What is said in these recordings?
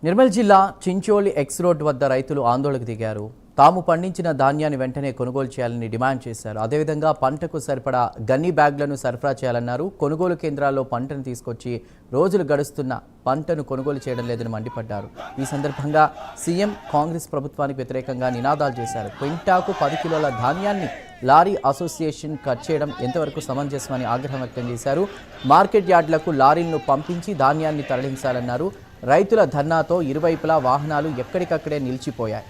నిర్మల్ జిల్లా Chincholi X road వద్ద రైతులు ఆందోళనకు దిగారు. తాము పండించిన ధాన్యాన్ని వెంటనే కొనుగోలు చేయాలని డిమాండ్ చేశారు. అదేవిధంగా పంటకు సరిపడా గన్నీ బ్యాగ్లను సరఫరా చేయాలన్నారు. కొనుగోలు కేంద్రాల్లో పంటను తీసుకొచ్చి రోజులు గడుస్తున్న పంటను కొనుగోలు చేయడం లేదని మండిపడ్డారు. ఈ సందర్భంగా సీఎం కాంగ్రెస్ ప్రభుత్వానికి వ్యతిరేకంగా నినాదాలు చేశారు. క్వింటాకు 10 కిలోల ధాన్యాన్ని లారీ అసోసియేషన్ కట్ చేయడం ఎంతవరకు సమంజసమని ఆగ్రహం వ్యక్తం చేశారు. మార్కెట్ యార్డులకు లారీలను పంపించి ధాన్యాన్ని తరలించాలన్నారు. రైతుల ధర్నాతో ఇరువైపులా వాహనాలు ఎక్కడికక్కడే నిలిచిపోయాయి.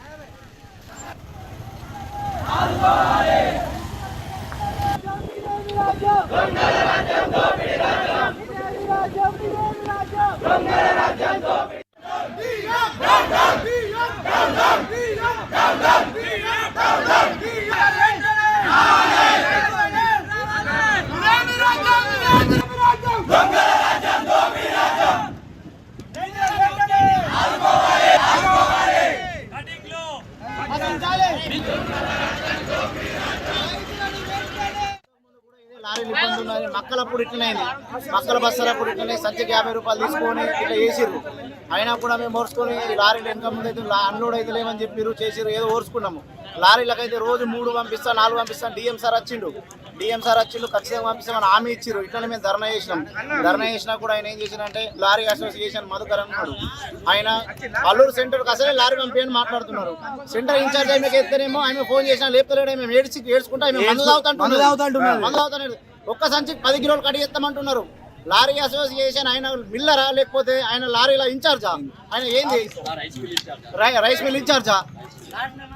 లారీలు ఇబ్బంది ఉన్నది. మక్కలప్పుడు ఇట్లనేది, మక్కల బస్సులప్పుడు ఇట్లనే సంచికి 50 రూపాయలు తీసుకొని ఇట్లా చేసిర్రు. అయినా కూడా మేము ఓర్చుకొని లారీలు ఎంత ముందు అయితే అన్లోడ్ అయితే లేమని చెప్పారు, చేసిర్రు, ఏదో ఓర్చుకున్నాము. లారీలకైతే రోజు 3 పంపిస్తాను 4 పంపిస్తాను. డిఎం సార్ వచ్చిండు ఖచ్చితంగా పంపిస్తామని హామీ ఇచ్చిర్రు. ఇట్లనే మేము ధర్నా చేసినా కూడా ఆయన ఏం చేసినంటే లారీ అసోసియేషన్ మధుకర్ అన్నాడు. ఆయన అల్లూరు సెంటర్కి అసలే లారీ పంపించని మాట్లాడుతున్నారు. సెంటర్ ఇన్ఛార్జ్ ఆమెకి ఎత్తనేమో ఆమె ఫోన్ చేసినా లేపుతలేడు. మేము ఏడ్చుకుంటా మందు తాగుతాడు. ఒక్క సంచికి 10 కిలోలు కడి ఎత్తమంటున్నారు. లారీ అసోసియేషన్ ఆయన మిల్లరా లేకపోతే ఆయన లారీల ఇన్ఛార్జా? ఆయన ఏంది రైస్ మిల్ ఇన్ఛార్జా?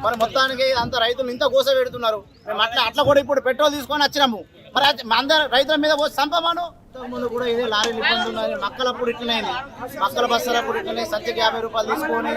మరి మొత్తానికి అంత రైతులు ఇంత గోస పెడుతున్నారు. మేము అట్లా కూడా ఇప్పుడు పెట్రోల్ తీసుకొని వచ్చినాము. మరి అందరు రైతుల మీద పోసి చంపమాను. ముందు కూడా ఇదే లారీలు ఇబ్బంది ఉన్నది. మక్కలప్పుడు ఇట్లనేది, మక్కల బస్సులప్పుడు ఇట్లనే సంచికి 50 రూపాయలు తీసుకొని